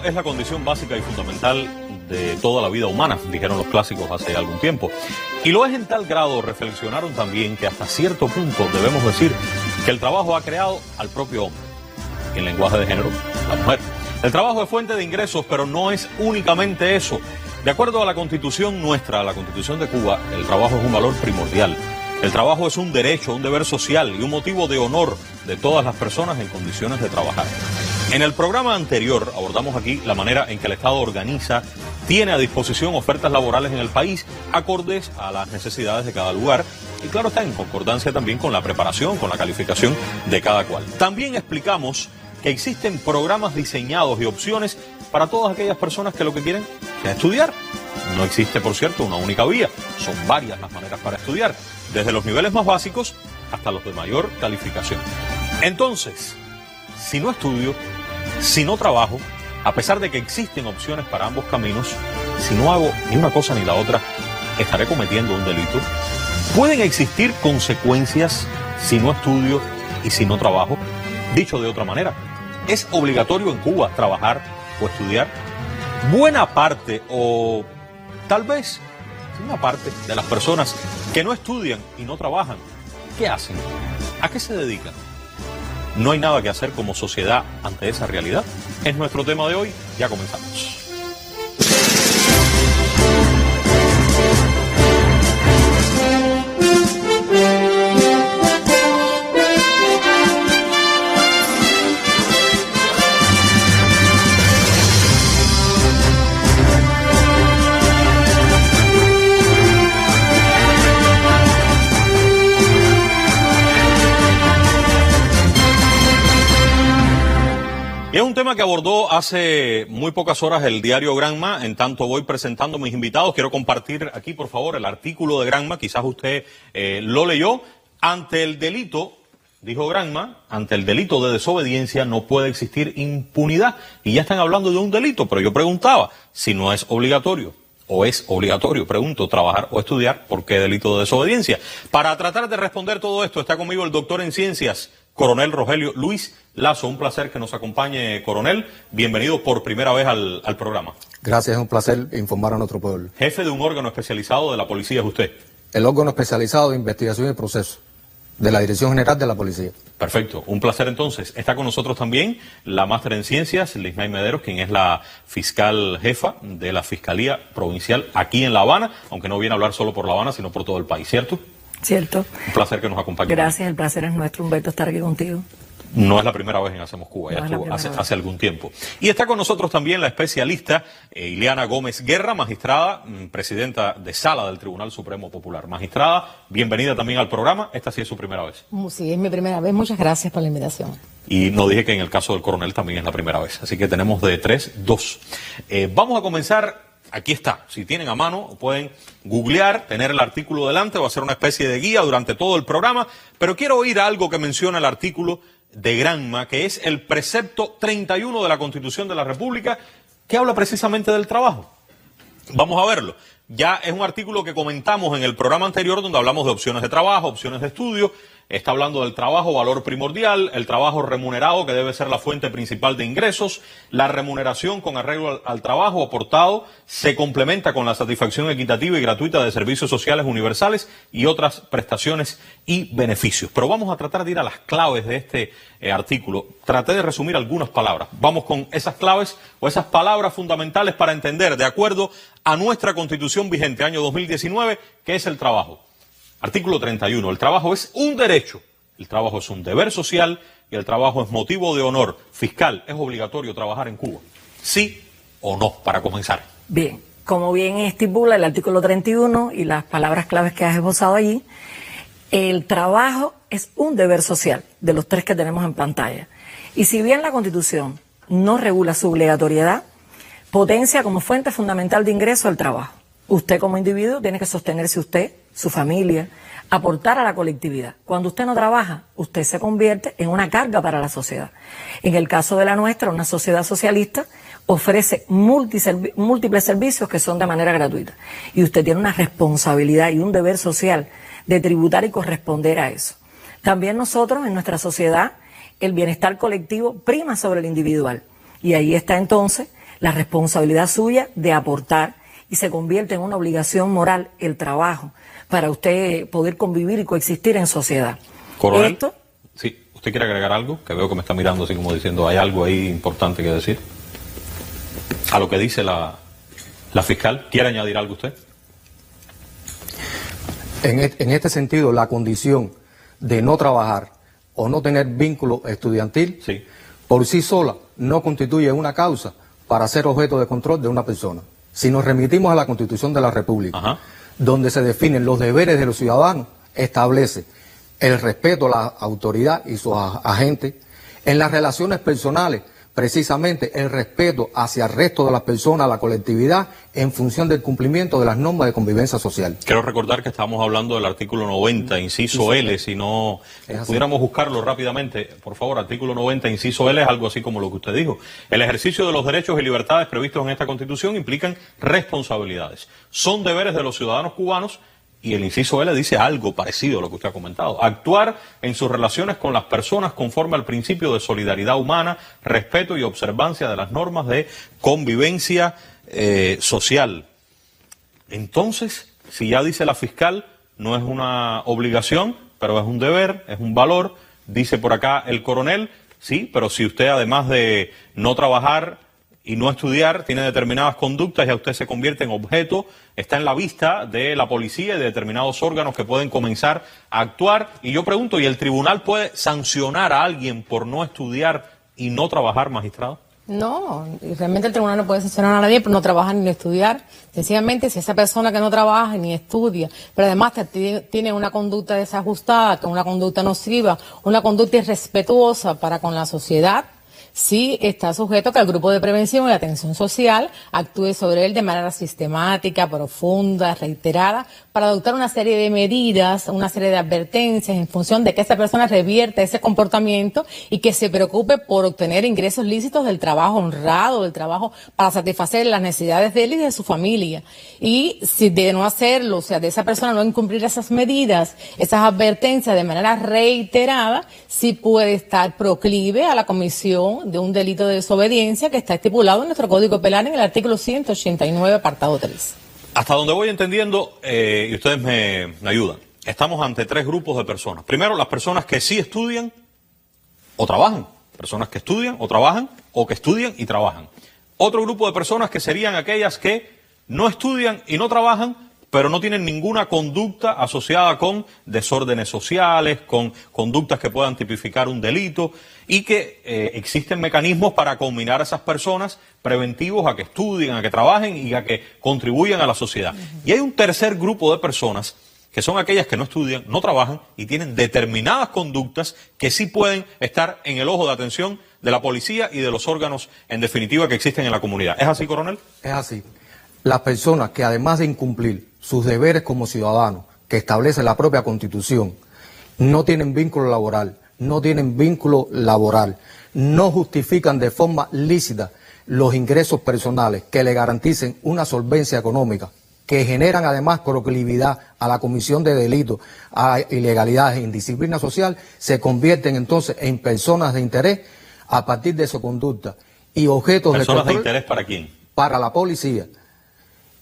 es la condición básica y fundamental de toda la vida humana, dijeron los clásicos hace algún tiempo. Y lo es en tal grado, reflexionaron también, que hasta cierto punto debemos decir que el trabajo ha creado al propio hombre. En lenguaje de género, la mujer. El trabajo es fuente de ingresos, pero no es únicamente eso. De acuerdo a la Constitución nuestra, a la Constitución de Cuba, el trabajo es un valor primordial. El trabajo es un derecho, un deber social y un motivo de honor de todas las personas en condiciones de trabajar. En el programa anterior abordamos aquí la manera en que el Estado organiza, tiene a disposición ofertas laborales en el país acordes a las necesidades de cada lugar y claro está en concordancia también con la preparación, con la calificación de cada cual. También explicamos que existen programas diseñados y opciones para todas aquellas personas que lo que quieren es estudiar. No existe, por cierto, una única vía, son varias las maneras para estudiar, desde los niveles más básicos hasta los de mayor calificación. Entonces, si no estudio, si no trabajo, a pesar de que existen opciones para ambos caminos, si no hago ni una cosa ni la otra, ¿estaré cometiendo un delito? ¿Pueden existir consecuencias si no estudio y si no trabajo? Dicho de otra manera, ¿es obligatorio en Cuba trabajar o estudiar? Buena parte o tal vez una parte de las personas que no estudian y no trabajan, ¿qué hacen? ¿A qué se dedican? ¿No hay nada que hacer como sociedad ante esa realidad? Es nuestro tema de hoy, ya comenzamos. Es un tema que abordó hace muy pocas horas el diario Granma. En tanto voy presentando a mis invitados, quiero compartir aquí, por favor, el artículo de Granma. Quizás usted lo leyó. Ante el delito, dijo Granma, ante el delito de desobediencia no puede existir impunidad. Y ya están hablando de un delito, pero yo preguntaba, si no es obligatorio, o es obligatorio, pregunto, trabajar o estudiar, ¿por qué delito de desobediencia? Para tratar de responder todo esto, está conmigo el doctor en ciencias, Coronel Rogelio Luis Lazo. Un placer que nos acompañe, coronel. Bienvenido por primera vez al programa. Gracias, es un placer informar a nuestro pueblo. Jefe de un órgano especializado de la policía es usted. El órgano especializado de investigación y proceso de la Dirección General de la Policía. Perfecto, un placer entonces. Está con nosotros también la máster en ciencias, Lismay Mederos, quien es la fiscal jefa de la Fiscalía Provincial aquí en La Habana, aunque no viene a hablar solo por La Habana, sino por todo el país, ¿cierto? Cierto. Un placer que nos acompañe. Gracias, el placer es nuestro, Humberto, estar aquí contigo. No es la primera vez en Hacemos Cuba, ya estuvo hace algún tiempo. Y está con nosotros también la especialista Ileana Gómez Guerra, magistrada, presidenta de Sala del Tribunal Supremo Popular. Magistrada, bienvenida también al programa. Esta sí es su primera vez. Sí, es mi primera vez. Muchas gracias por la invitación. Y no dije que en el caso del coronel también es la primera vez. Así que tenemos de 3, 2. Vamos a comenzar. Aquí está, si tienen a mano pueden googlear, tener el artículo delante, va a ser una especie de guía durante todo el programa, pero quiero oír algo que menciona el artículo de Granma, que es el precepto 31 de la Constitución de la República, que habla precisamente del trabajo. Vamos a verlo. Ya es un artículo que comentamos en el programa anterior donde hablamos de opciones de trabajo, opciones de estudio. Está hablando del trabajo, valor primordial, el trabajo remunerado que debe ser la fuente principal de ingresos, la remuneración con arreglo al trabajo aportado se complementa con la satisfacción equitativa y gratuita de servicios sociales universales y otras prestaciones y beneficios. Pero vamos a tratar de ir a las claves de este artículo. Traté de resumir algunas palabras. Vamos con esas claves o esas palabras fundamentales para entender, de acuerdo a nuestra Constitución vigente, año 2019, qué es el trabajo. Artículo 31. El trabajo es un derecho, el trabajo es un deber social y el trabajo es motivo de honor. Fiscal, ¿es obligatorio trabajar en Cuba? ¿Sí o no? Para comenzar. Bien, como bien estipula el artículo 31 y las palabras claves que has esbozado allí, el trabajo es un deber social de los 3 que tenemos en pantalla. Y si bien la Constitución no regula su obligatoriedad, potencia como fuente fundamental de ingreso el trabajo. Usted como individuo tiene que sostenerse usted, su familia, aportar a la colectividad. Cuando usted no trabaja, usted se convierte en una carga para la sociedad. En el caso de la nuestra, una sociedad socialista ofrece múltiples servicios que son de manera gratuita. Y usted tiene una responsabilidad y un deber social de tributar y corresponder a eso. También nosotros, en nuestra sociedad, el bienestar colectivo prima sobre el individual. Y ahí está entonces la responsabilidad suya de aportar y se convierte en una obligación moral el trabajo para usted poder convivir y coexistir en sociedad. Coronel, Esto, sí, ¿usted quiere agregar algo? Que veo que me está mirando así como diciendo, ¿hay algo ahí importante que decir? A lo que dice la fiscal, ¿quiere añadir algo usted? En este sentido, la condición de no trabajar o no tener vínculo estudiantil, Sí. por sí sola no constituye una causa para ser objeto de control de una persona. Si nos remitimos a la Constitución de la República, Ajá. donde se definen los deberes de los ciudadanos, establece el respeto a la autoridad y sus agentes, en las relaciones personales, precisamente el respeto hacia el resto de las personas, a la colectividad, en función del cumplimiento de las normas de convivencia social. Quiero recordar que estábamos hablando del artículo 90, inciso L, si no pudiéramos buscarlo rápidamente. Por favor, artículo 90, inciso L es algo así como lo que usted dijo. El ejercicio de los derechos y libertades previstos en esta Constitución implican responsabilidades. Son deberes de los ciudadanos cubanos. Y el inciso L dice algo parecido a lo que usted ha comentado. Actuar en sus relaciones con las personas conforme al principio de solidaridad humana, respeto y observancia de las normas de convivencia social. Entonces, si ya dice la fiscal, no es una obligación, pero es un deber, es un valor. Dice por acá el coronel, sí, pero si usted además de no trabajar y no estudiar, tiene determinadas conductas, ya usted se convierte en objeto, está en la vista de la policía y de determinados órganos que pueden comenzar a actuar. Y yo pregunto, ¿y el tribunal puede sancionar a alguien por no estudiar y no trabajar, magistrado? No, realmente el tribunal no puede sancionar a nadie por no trabajar ni estudiar. Sencillamente, si esa persona que no trabaja ni estudia, pero además tiene una conducta desajustada, una conducta nociva, una conducta irrespetuosa para con la sociedad, sí está sujeto a que el grupo de prevención y atención social actúe sobre él de manera sistemática, profunda, reiterada, para adoptar una serie de medidas, una serie de advertencias en función de que esa persona revierta ese comportamiento y que se preocupe por obtener ingresos lícitos del trabajo honrado, del trabajo para satisfacer las necesidades de él y de su familia. Y si de no hacerlo, o sea, de esa persona no incumplir esas medidas, esas advertencias de manera reiterada, sí puede estar proclive a la comisión de un delito de desobediencia que está estipulado en nuestro Código Penal en el artículo 189, apartado 3. Hasta donde voy entendiendo, y ustedes me ayudan, estamos ante tres grupos de personas. Primero, las personas que sí estudian o trabajan. Personas que estudian o trabajan, o que estudian y trabajan. Otro grupo de personas que serían aquellas que no estudian y no trabajan, pero no tienen ninguna conducta asociada con desórdenes sociales, con conductas que puedan tipificar un delito, y que existen mecanismos para combinar a esas personas preventivos a que estudien, a que trabajen y a que contribuyan a la sociedad. Y hay un tercer grupo de personas que son aquellas que no estudian, no trabajan y tienen determinadas conductas que sí pueden estar en el ojo de atención de la policía y de los órganos, en definitiva, que existen en la comunidad. ¿Es así, coronel? Es así. Las personas que además de incumplir sus deberes como ciudadanos, que establece la propia Constitución, no tienen vínculo laboral, no tienen vínculo laboral, no justifican de forma lícita los ingresos personales que le garanticen una solvencia económica, que generan además proclividad a la comisión de delitos, a ilegalidades e indisciplina social, se convierten entonces en personas de interés a partir de su conducta y objetos de control. ¿Personas de interés para quién? Para la policía.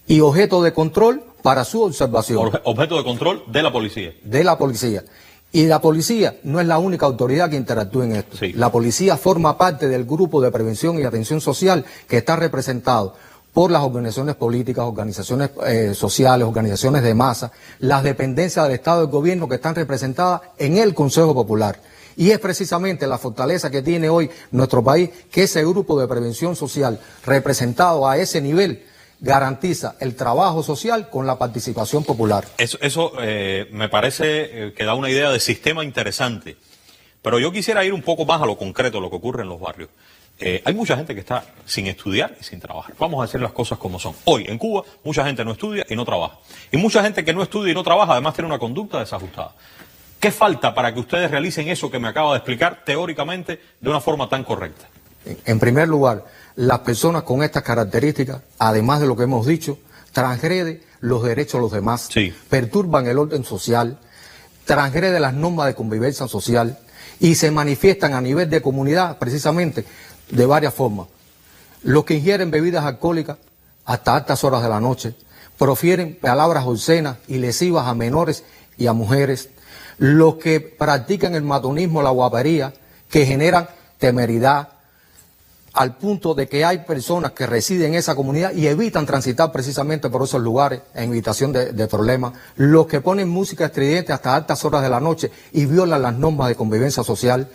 Y objeto de control para su observación. Objeto de control de la policía. De la policía. Y la policía no es la única autoridad que interactúa en esto. Sí. La policía forma parte del grupo de prevención y atención social que está representado por las organizaciones políticas, organizaciones sociales, organizaciones de masa, las dependencias del Estado y del Gobierno que están representadas en el Consejo Popular. Y es precisamente la fortaleza que tiene hoy nuestro país, que ese grupo de prevención social representado a ese nivel garantiza el trabajo social con la participación popular. Eso me parece que da una idea de sistema interesante, pero yo quisiera ir un poco más a lo concreto, a lo que ocurre en los barrios. Hay mucha gente que está sin estudiar y sin trabajar. Vamos a decir las cosas como son. Hoy en Cuba mucha gente no estudia y no trabaja. Y mucha gente que no estudia y no trabaja además tiene una conducta desajustada. ¿Qué falta para que ustedes realicen eso que me acaba de explicar teóricamente de una forma tan correcta? En primer lugar, las personas con estas características, además de lo que hemos dicho, transgreden los derechos de los demás, sí, perturban el orden social, transgreden las normas de convivencia social y se manifiestan a nivel de comunidad precisamente de varias formas. los que ingieren bebidas alcohólicas hasta altas horas de la noche, profieren palabras obscenas y lesivas a menores y a mujeres, los que practican el matonismo, la guapería, que generan temeridad, al punto de que hay personas que residen en esa comunidad y evitan transitar precisamente por esos lugares en evitación de problemas, los que ponen música estridente hasta altas horas de la noche y violan las normas de convivencia social.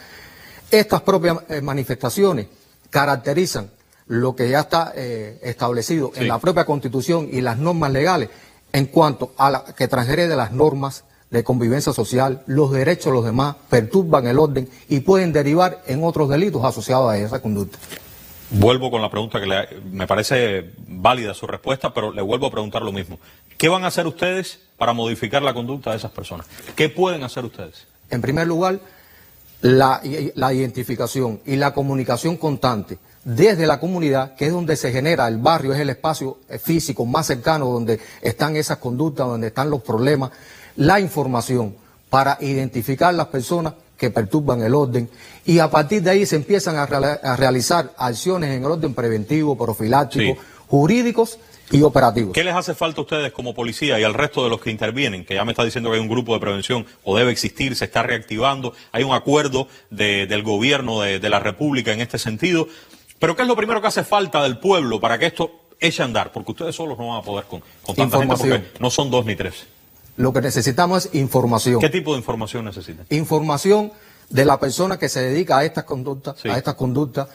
Estas propias manifestaciones caracterizan lo que ya está establecido en la propia Constitución y las normas legales en cuanto a la que transgrede las normas de convivencia social, los derechos de los demás, perturban el orden y pueden derivar en otros delitos asociados a esa conducta. Vuelvo con la pregunta que me parece válida su respuesta, pero le vuelvo a preguntar lo mismo. ¿Qué van a hacer ustedes para modificar la conducta de esas personas? ¿Qué pueden hacer ustedes? En primer lugar, la identificación y la comunicación constante desde la comunidad, que es donde se genera el barrio, es el espacio físico más cercano donde están esas conductas, donde están los problemas, la información para identificar las personas que perturban el orden y a partir de ahí se empiezan a realizar acciones en el orden preventivo, profiláctico, jurídicos y operativos. ¿Qué les hace falta a ustedes como policía y al resto de los que intervienen? Que ya me está diciendo que hay un grupo de prevención o debe existir, se está reactivando, hay un acuerdo del gobierno de la República en este sentido. Pero ¿qué es lo primero que hace falta del pueblo para que esto eche a andar? Porque ustedes solos no van a poder con tanta gente porque no son 2 ni 3. Lo que necesitamos es información. ¿Qué tipo de información necesitan? Información de la persona que se dedica a estas conductas,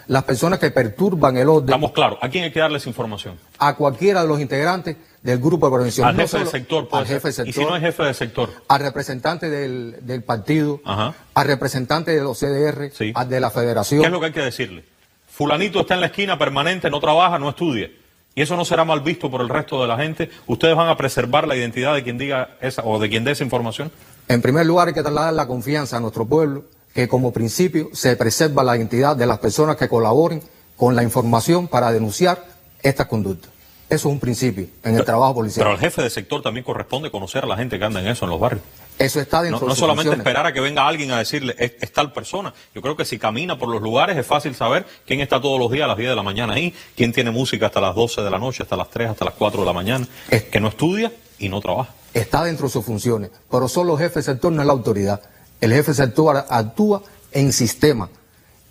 las personas que perturban el orden. Estamos claros. ¿A quién hay que darles información? A cualquiera de los integrantes del grupo de prevención. Al jefe del sector, puede ser. ¿Y si no es jefe del sector? Al representante del partido, al representante de los CDR, al de la federación. ¿Qué es lo que hay que decirle? Fulanito está en la esquina permanente, no trabaja, no estudia. Y eso no será mal visto por el resto de la gente. ¿Ustedes van a preservar la identidad de quien diga esa o de quien dé esa información? En primer lugar hay que trasladar la confianza a nuestro pueblo, que como principio se preserva la identidad de las personas que colaboren con la información para denunciar estas conductas. Eso es un principio en el trabajo policial. Pero al jefe de sector también corresponde conocer a la gente que anda en eso, en los barrios. Eso está dentro de no sus solamente funciones. esperar a que venga alguien a decirle, es tal persona. Yo creo que si camina por los lugares es fácil saber quién está todos los días a las 10 de la mañana ahí, quién tiene música hasta las 12 de la noche, hasta las 3, hasta las 4 de la mañana, que no estudia y no trabaja. Está dentro de sus funciones, pero solo el jefe de sector no es la autoridad. El jefe de sector actúa en sistema.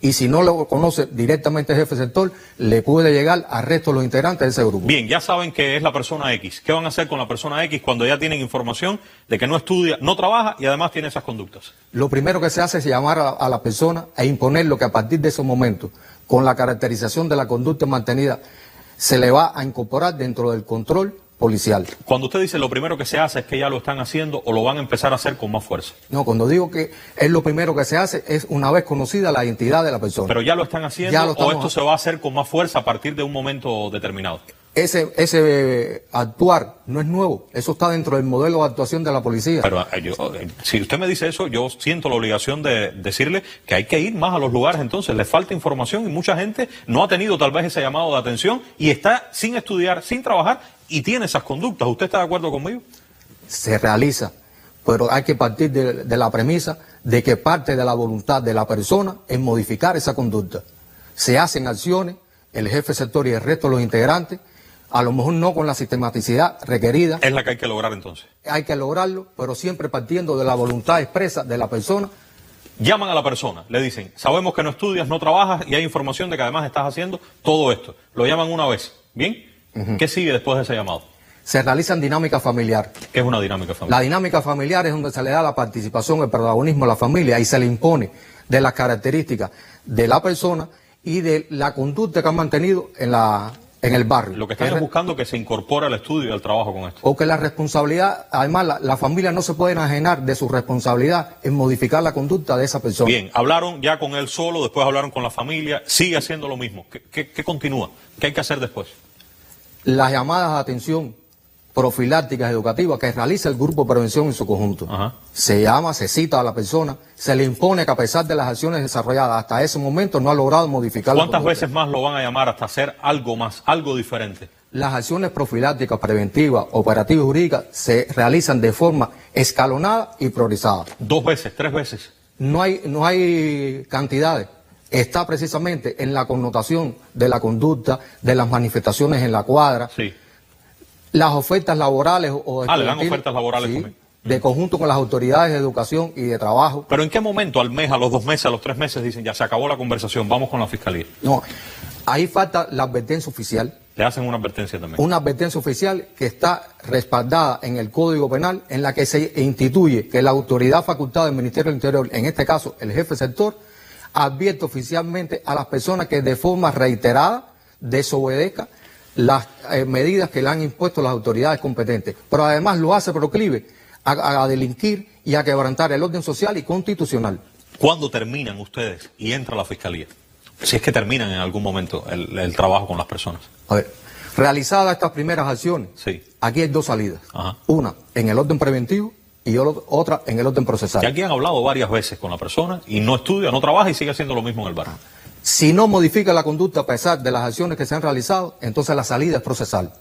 Y si no lo conoce directamente el jefe de sector, le puede llegar al resto de los integrantes de ese grupo. Bien, ya saben que es la persona X. ¿Qué van a hacer con la persona X cuando ya tienen información de que no estudia, no trabaja y además tiene esas conductas? Lo primero que se hace es llamar a la persona e imponer lo que a partir de esos momentos, con la caracterización de la conducta mantenida, se le va a incorporar dentro del control policial. Cuando usted dice lo primero que se hace es que ya lo están haciendo o lo van a empezar a hacer con más fuerza. No, cuando digo que es lo primero que se hace es una vez conocida la identidad de la persona. Pero ya lo están haciendo o esto se va a hacer con más fuerza a partir de un momento determinado. Ese actuar no es nuevo, eso está dentro del modelo de actuación de la policía. Pero si usted me dice eso, yo siento la obligación de decirle que hay que ir más a los lugares, entonces le falta información y mucha gente no ha tenido tal vez ese llamado de atención y está sin estudiar, sin trabajar y tiene esas conductas. ¿Usted está de acuerdo conmigo? Se realiza, pero hay que partir de la premisa de que parte de la voluntad de la persona es modificar esa conducta. Se hacen acciones, el jefe de sector y el resto de los integrantes, a lo mejor no con la sistematicidad requerida. Es la que hay que lograr entonces. Hay que lograrlo, pero siempre partiendo de la voluntad expresa de la persona. Llaman a la persona, le dicen, sabemos que no estudias, no trabajas y hay información de que además estás haciendo todo esto. Lo llaman una vez, ¿bien? ¿Qué sigue después de ese llamado? Se realizan dinámica familiar. ¿Qué es una dinámica familiar? La dinámica familiar es donde se le da la participación, el protagonismo a la familia y se le impone de las características de la persona y de la conducta que han mantenido en el barrio. Lo que están es buscando que se incorpore al estudio y al trabajo con esto. O que la responsabilidad, además la familia no se puede enajenar de su responsabilidad en modificar la conducta de esa persona. Bien, hablaron ya con él solo, después hablaron con la familia, sigue haciendo lo mismo. ¿Qué continúa? ¿Qué hay que hacer después? Las llamadas de atención profilácticas educativas que realiza el grupo de prevención en su conjunto. Se llama, se cita a la persona, se le impone que a pesar de las acciones desarrolladas hasta ese momento no ha logrado modificar. ¿Cuántas veces más lo van a llamar hasta hacer algo más, algo diferente? Las acciones profilácticas, preventivas, operativas y jurídicas se realizan de forma escalonada y priorizada. 2 veces, 3 veces. No hay cantidades. está precisamente en la connotación de la conducta, de las manifestaciones en la cuadra, Sí. las ofertas laborales o le dan ofertas laborales sí, también. de conjunto con las autoridades de educación y de trabajo. Pero ¿en qué momento, al mes, a los 2 meses, a los 3 meses, dicen ya se acabó la conversación, vamos con la fiscalía? No, ahí falta la advertencia oficial. Le hacen una advertencia también. Una advertencia oficial que está respaldada en el Código Penal, en la que se instituye que la autoridad facultada del Ministerio del Interior, en este caso el jefe de sector, advierte oficialmente a las personas que de forma reiterada desobedezcan las medidas que le han impuesto las autoridades competentes, pero además lo hace proclive a delinquir y a quebrantar el orden social y constitucional. ¿Cuándo terminan ustedes y entra la fiscalía? Si es que terminan en algún momento el trabajo con las personas. A ver, realizadas estas primeras acciones, Sí. aquí hay 2 salidas. Ajá. Una en el orden preventivo y otra en el orden procesal. Que aquí han hablado varias veces con la persona y no estudia, no trabaja y sigue haciendo lo mismo en el barrio. Si no modifica la conducta a pesar de las acciones que se han realizado, entonces la salida es procesal.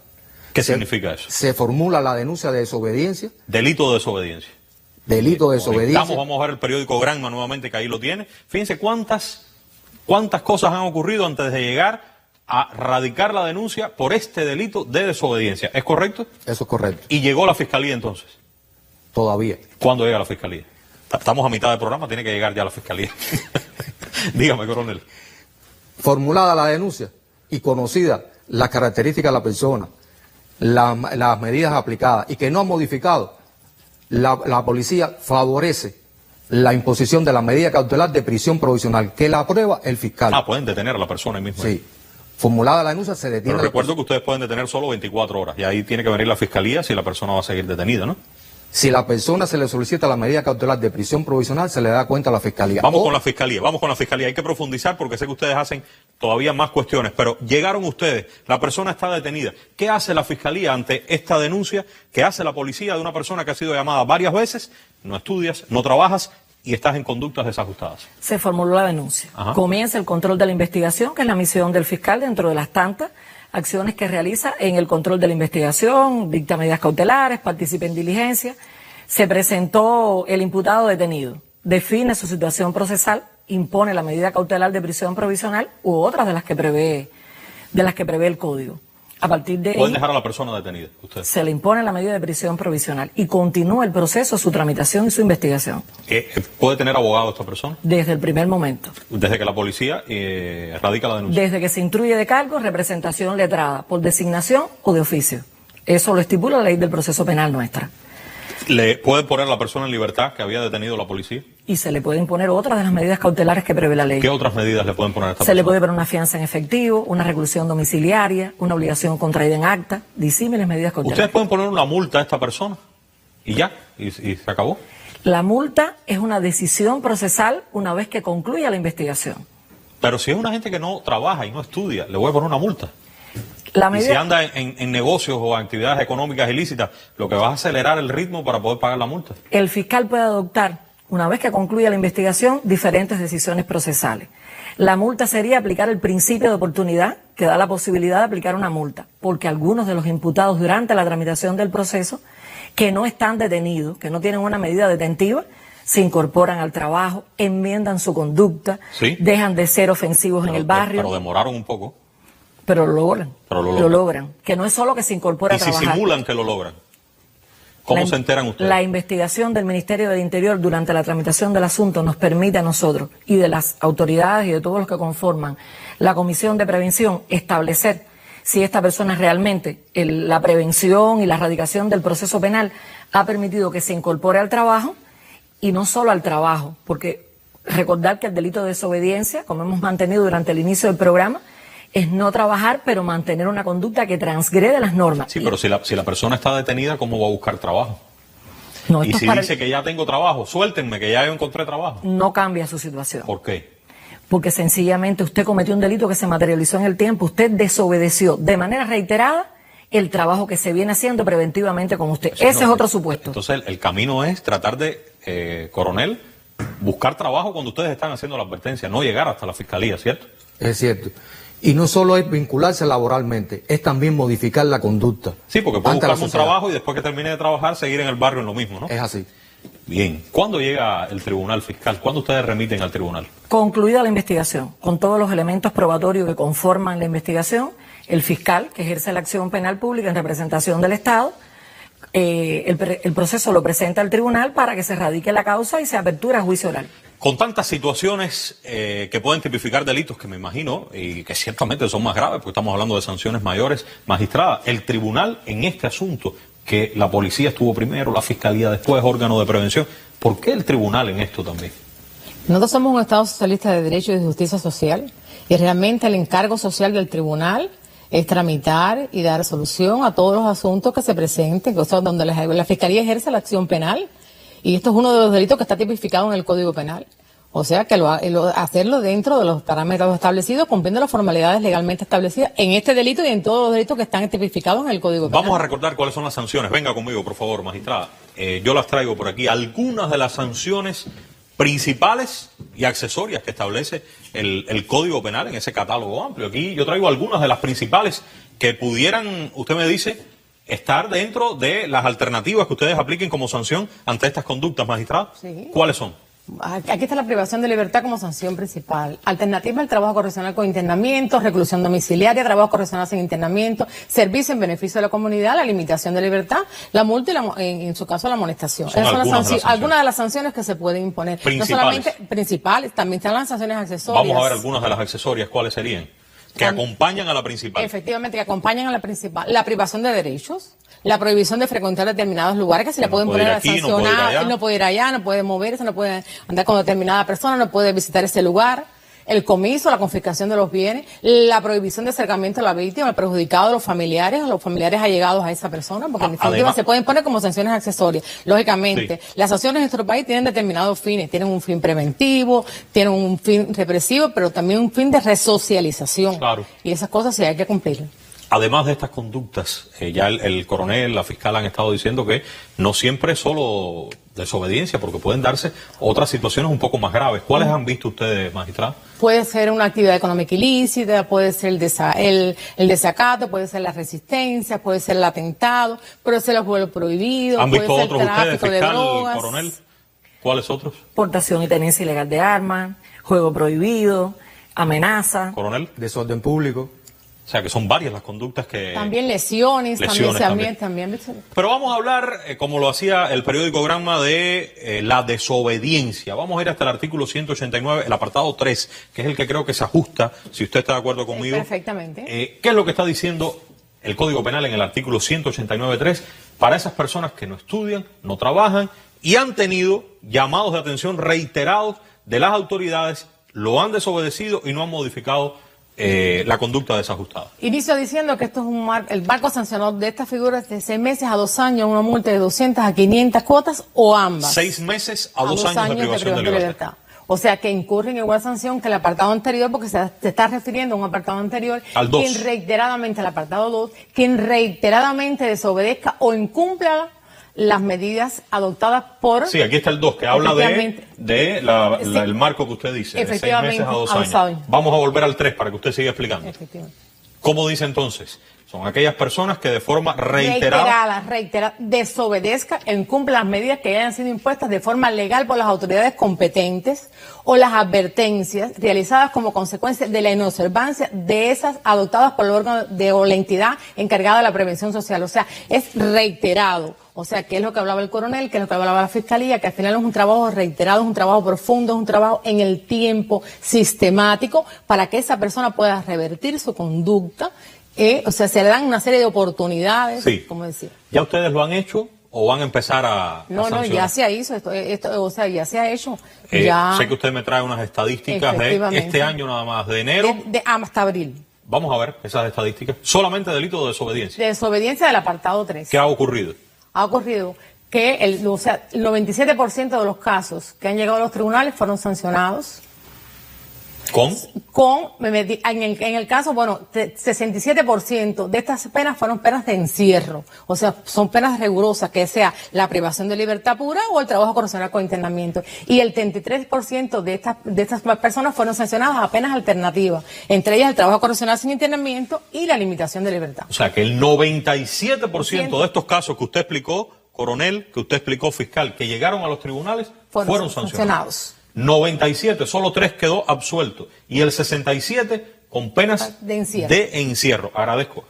¿Qué significa eso? Se formula la denuncia de desobediencia, Delito de desobediencia. delito de desobediencia. Vamos a ver el periódico Granma nuevamente, que ahí lo tiene. Fíjense cuántas cosas han ocurrido antes de llegar a radicar la denuncia por este delito de desobediencia. ¿Es correcto? Eso es correcto. Y llegó la fiscalía entonces. Todavía. ¿Cuándo llega la fiscalía? Estamos a mitad del programa, tiene que llegar ya la fiscalía. Dígame, coronel. Formulada la denuncia y conocida las características de la persona, las medidas aplicadas y que no han modificado, la policía favorece la imposición de la medida cautelar de prisión provisional, que la aprueba el fiscal. Pueden detener a la persona ahí mismo. Sí. Formulada la denuncia, se detiene. Pero recuerdo que ustedes pueden detener solo 24 horas y ahí tiene que venir la fiscalía si la persona va a seguir detenida, ¿no? Si la persona se le solicita la medida cautelar de prisión provisional, se le da cuenta a la fiscalía. Vamos con la fiscalía. Hay que profundizar porque sé que ustedes hacen todavía más cuestiones, pero llegaron ustedes, la persona está detenida. ¿Qué hace la fiscalía ante esta denuncia que hace la policía de una persona que ha sido llamada varias veces? No estudias, no trabajas y estás en conductas desajustadas. Se formuló la denuncia. Ajá. Comienza el control de la investigación, que es la misión del fiscal dentro de las tantas acciones que realiza en el control de la investigación, dicta medidas cautelares, participa en diligencia. Se presentó el imputado detenido, define su situación procesal, impone la medida cautelar de prisión provisional u otras de las que prevé el código. A partir de Pueden ahí, dejar a la persona detenida, ustedes. se le impone la medida de prisión provisional y continúa el proceso, su tramitación y su investigación ¿Puede tener abogado esta persona? desde el primer momento. Desde que la policía radica la denuncia. Desde que se instruye de cargo, representación letrada, por designación o de oficio. Eso lo estipula la ley del proceso penal nuestra. ¿Le puede poner a la persona en libertad que había detenido la policía? Y se le puede imponer otras de las medidas cautelares que prevé la ley. ¿Qué otras medidas le pueden poner a esta Se le persona? puede poner una fianza en efectivo, una reclusión domiciliaria, una obligación contraída en acta, disímiles medidas ¿Ustedes cautelares. pueden poner una multa a esta persona? Y ya, y se acabó. La multa es una decisión procesal una vez que concluya la investigación. Pero si es una gente que no trabaja y no estudia, le voy a poner una multa. La Y si medida, anda en negocios o actividades económicas ilícitas, lo que va a acelerar el ritmo para poder pagar la multa. el fiscal puede adoptar, una vez que concluya la investigación, diferentes decisiones procesales. La multa sería aplicar el principio de oportunidad, que da la posibilidad de aplicar una multa, porque algunos de los imputados durante la tramitación del proceso, que no están detenidos, que no tienen una medida detentiva, se incorporan al trabajo, enmiendan su conducta, Sí. dejan de ser ofensivos en el barrio, Pero demoraron un poco. pero lo logran. Pero lo logran. Que no es solo que se incorpora Y a si trabajar. simulan que lo logran. ¿Cómo La- se enteran ustedes? La investigación del Ministerio del Interior durante la tramitación del asunto nos permite a nosotros y de las autoridades y de todos los que conforman la Comisión de Prevención establecer si esta persona realmente, la prevención y la erradicación del proceso penal ha permitido que se incorpore al trabajo y no solo al trabajo, porque recordar que el delito de desobediencia, como hemos mantenido durante el inicio del programa, es no trabajar, pero mantener una conducta que transgrede las normas. Sí, pero si la persona está detenida, ¿cómo va a buscar trabajo? No, Y esto si es para- dice que ya tengo trabajo, suéltenme, que ya yo encontré trabajo. no cambia su situación. ¿Por qué? Porque sencillamente usted cometió un delito que se materializó en el tiempo, usted desobedeció de manera reiterada el trabajo que se viene haciendo preventivamente con usted. Ese es otro supuesto. Entonces, el camino es tratar de, coronel, buscar trabajo cuando ustedes están haciendo la advertencia, no llegar hasta la fiscalía, ¿cierto? Es cierto. Y no solo es vincularse laboralmente, es también modificar la conducta. Sí, porque puede ante la buscar un sociedad. trabajo y después que termine de trabajar seguir en el barrio en lo mismo, ¿no? Es así. Bien. ¿Cuándo llega el tribunal fiscal? ¿Cuándo ustedes remiten al tribunal? Concluida la investigación, con todos los elementos probatorios que conforman la investigación, el fiscal, que ejerce la acción penal pública en representación del Estado, el proceso lo presenta al tribunal para que se radique la causa y se apertura a juicio oral. Con tantas situaciones que pueden tipificar delitos que me imagino y que ciertamente son más graves, porque estamos hablando de sanciones mayores, magistrada, el tribunal en este asunto, que la policía estuvo primero, la fiscalía después, órgano de prevención, ¿por qué el tribunal en esto también? Nosotros somos un Estado socialista de derecho y de justicia social y realmente el encargo social del tribunal es tramitar y dar solución a todos los asuntos que se presenten, o sea, donde la Fiscalía ejerce la acción penal, y esto es uno de los delitos que está tipificado en el Código Penal. O sea, que hacerlo dentro de los parámetros establecidos, cumpliendo las formalidades legalmente establecidas en este delito y en todos los delitos que están tipificados en el Código Penal. Vamos a recordar cuáles son las sanciones. Venga conmigo, por favor, magistrada. Yo las traigo por aquí. Algunas de las sanciones principales y accesorias que establece el Código Penal en ese catálogo amplio. Aquí yo traigo algunas de las principales que pudieran, usted me dice, estar dentro de las alternativas que ustedes apliquen como sanción ante estas conductas, magistrada. Sí. ¿Cuáles son? Aquí está la privación de libertad como sanción principal. Alternativa al trabajo correccional con internamiento, reclusión domiciliaria, trabajo correccional sin internamiento, servicio en beneficio de la comunidad, la limitación de libertad, la multa y en su caso la amonestación. Son Esas son algunas de las sanciones que se pueden imponer. Principales. No solamente principales, también están las sanciones accesorias. Vamos a ver algunas de las accesorias, ¿cuáles serían? Que acompañan a la principal. Efectivamente, que acompañan a la principal. La privación de derechos, la prohibición de frecuentar determinados lugares que se le pueden poner a sancionar, no puede ir allá, no puede moverse, no puede andar con determinada persona, no puede visitar ese lugar. El comiso, la confiscación de los bienes, la prohibición de acercamiento a la víctima, el perjudicado de los familiares allegados a esa persona, porque en definitiva además, se pueden poner como sanciones accesorias. Lógicamente, sí, las sanciones en nuestro país tienen determinados fines, tienen un fin preventivo, tienen un fin represivo, pero también un fin de resocialización. Claro. Y esas cosas sí hay que cumplir. Además de estas conductas, ya el coronel, la fiscal han estado diciendo que no siempre es solo desobediencia, porque pueden darse otras situaciones un poco más graves. ¿Cuáles han visto ustedes, magistrada? Puede ser una actividad económica ilícita, puede ser el desacato, puede ser la resistencia, puede ser el atentado, puede ser el juego prohibido, ¿Han visto puede ser otros ustedes, tráfico de fiscal, drogas, coronel? ¿Cuáles otros? Portación y tenencia ilegal de armas, juego prohibido, amenaza. ¿Coronel? Desorden público. O sea, que son varias las conductas que... También lesiones también. Pero vamos a hablar, como lo hacía el periódico Granma, de la desobediencia. Vamos a ir hasta el artículo 189, el apartado 3, que es el que creo que se ajusta, si usted está de acuerdo conmigo. Perfectamente. ¿Qué es lo que está diciendo el Código Penal en el artículo 189.3 para esas personas que no estudian, no trabajan y han tenido llamados de atención reiterados de las autoridades, lo han desobedecido y no han modificado la conducta desajustada? Inicio diciendo que esto es el marco sancionador de esta figura es de 6 meses a 2 años, una multa de 200 a 500 cuotas o ambas. 6 meses a 2 años de privación de libertad. O sea, que incurre en igual sanción que el apartado anterior, porque se está refiriendo a un apartado anterior, al 2. Quien reiteradamente, el apartado 2, quien reiteradamente desobedezca o incumpla las medidas adoptadas por... Sí, aquí está el 2, que habla de el marco que usted dice, de 6 meses a 2 años. Vamos a volver al 3 para que usted siga explicando. Efectivamente. ¿Cómo dice entonces? Son aquellas personas que de forma reiterada desobedezca e incumpla las medidas que hayan sido impuestas de forma legal por las autoridades competentes o las advertencias realizadas como consecuencia de la inobservancia de esas adoptadas por el órgano o la entidad encargada de la prevención social. O sea, es reiterado. O sea, que es lo que hablaba el coronel, que es lo que hablaba la fiscalía, que al final es un trabajo reiterado, es un trabajo profundo, es un trabajo en el tiempo, sistemático, para que esa persona pueda revertir su conducta. O sea, se le dan una serie de oportunidades, sí. como decir. ¿Ya ustedes lo han hecho o van a empezar a sancionar? Ya se hizo, o sea, ya se ha hecho. Sé que usted me trae unas estadísticas de este año nada más, de enero. Hasta abril. Vamos a ver esas estadísticas. Solamente delito de desobediencia. De desobediencia del apartado 3. ¿Qué ha ocurrido? Ha ocurrido que el 97% de los casos que han llegado a los tribunales fueron sancionados. En el caso, 67% de estas penas fueron penas de encierro. O sea, son penas rigurosas, que sea la privación de libertad pura o el trabajo correccional con internamiento. Y el 33% de estas personas fueron sancionadas a penas alternativas, entre ellas el trabajo correccional sin internamiento y la limitación de libertad. O sea, que el 97% de estos casos que usted explicó coronel, que usted explicó, fiscal, que llegaron a los tribunales fueron sancionados. 97, solo 3 quedó absuelto. Y el 67 con penas de encierro. Agradezco,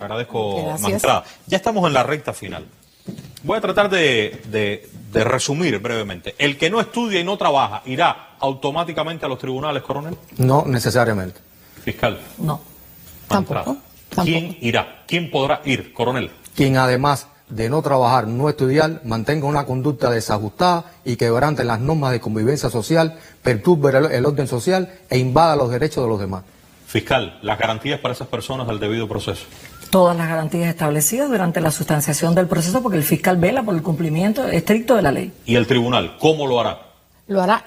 magistrada. Ya estamos en la recta final. Voy a tratar de resumir brevemente. ¿El que no estudia y no trabaja irá automáticamente a los tribunales, coronel? No necesariamente. Fiscal. No. Tampoco. ¿Quién irá? ¿Quién podrá ir, coronel? Quien además de no trabajar, no estudiar, mantenga una conducta desajustada y quebrante las normas de convivencia social, perturbe el orden social e invada los derechos de los demás. Fiscal, las garantías para esas personas del debido proceso. Todas las garantías establecidas durante la sustanciación del proceso, porque el fiscal vela por el cumplimiento estricto de la ley. ¿Y el tribunal cómo lo hará? Lo hará,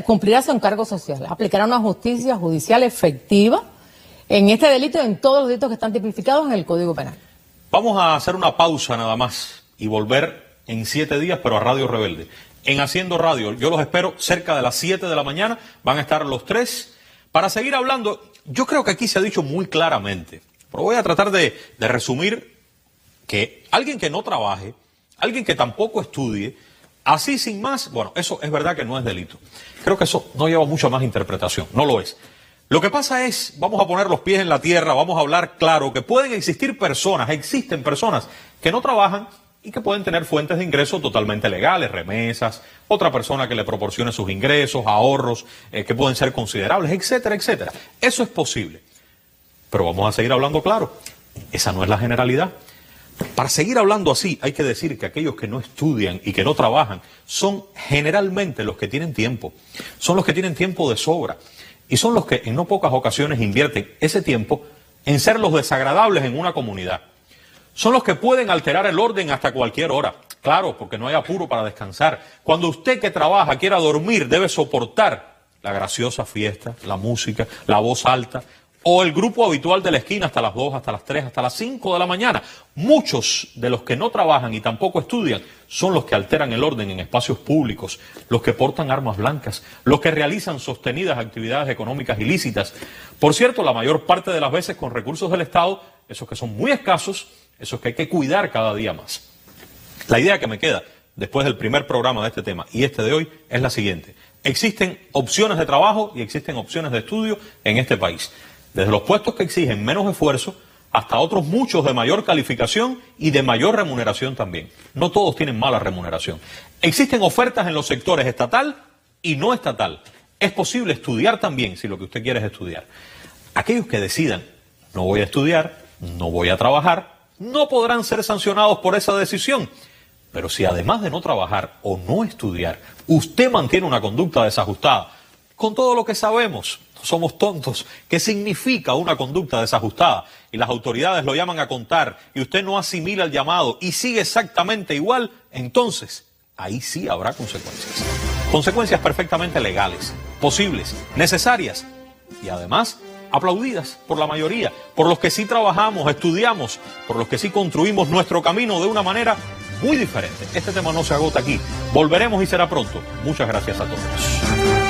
cumplirá su encargo social, aplicará una justicia judicial efectiva en este delito y en todos los delitos que están tipificados en el Código Penal. Vamos a hacer una pausa nada más y volver en 7 días, pero a Radio Rebelde. En Haciendo Radio, yo los espero cerca de las 7 de la mañana, van a estar los 3 para seguir hablando. Yo creo que aquí se ha dicho muy claramente, pero voy a tratar de resumir que alguien que no trabaje, alguien que tampoco estudie, así sin más, bueno, eso es verdad que no es delito. Creo que eso no lleva mucha más interpretación, no lo es. Lo que pasa es, vamos a poner los pies en la tierra, vamos a hablar claro, que pueden existir personas, existen personas que no trabajan y que pueden tener fuentes de ingresos totalmente legales, remesas, otra persona que le proporcione sus ingresos, ahorros, que pueden ser considerables, etcétera, etcétera. Eso es posible. Pero vamos a seguir hablando claro. Esa no es la generalidad. Para seguir hablando así, hay que decir que aquellos que no estudian y que no trabajan son generalmente los que tienen tiempo. Son los que tienen tiempo de sobra. Y son los que en no pocas ocasiones invierten ese tiempo en ser los desagradables en una comunidad. Son los que pueden alterar el orden hasta cualquier hora. Claro, porque no hay apuro para descansar. Cuando usted que trabaja quiera dormir, debe soportar la graciosa fiesta, la música, la voz alta, o el grupo habitual de la esquina hasta las 2, hasta las 3, hasta las 5 de la mañana. Muchos de los que no trabajan y tampoco estudian son los que alteran el orden en espacios públicos, los que portan armas blancas, los que realizan sostenidas actividades económicas ilícitas. Por cierto, la mayor parte de las veces con recursos del Estado, esos que son muy escasos, esos que hay que cuidar cada día más. La idea que me queda después del primer programa de este tema y este de hoy es la siguiente. Existen opciones de trabajo y existen opciones de estudio en este país. Desde los puestos que exigen menos esfuerzo hasta otros muchos de mayor calificación y de mayor remuneración también. No todos tienen mala remuneración. Existen ofertas en los sectores estatal y no estatal. Es posible estudiar también si lo que usted quiere es estudiar. Aquellos que decidan, no voy a estudiar, no voy a trabajar, no podrán ser sancionados por esa decisión. Pero si además de no trabajar o no estudiar, usted mantiene una conducta desajustada, con todo lo que sabemos, somos tontos, ¿qué significa una conducta desajustada? Y las autoridades lo llaman a contar y usted no asimila el llamado y sigue exactamente igual, entonces ahí sí habrá consecuencias. Consecuencias perfectamente legales, posibles, necesarias y además aplaudidas por la mayoría, por los que sí trabajamos, estudiamos, por los que sí construimos nuestro camino de una manera muy diferente. Este tema no se agota aquí. Volveremos y será pronto. Muchas gracias a todos.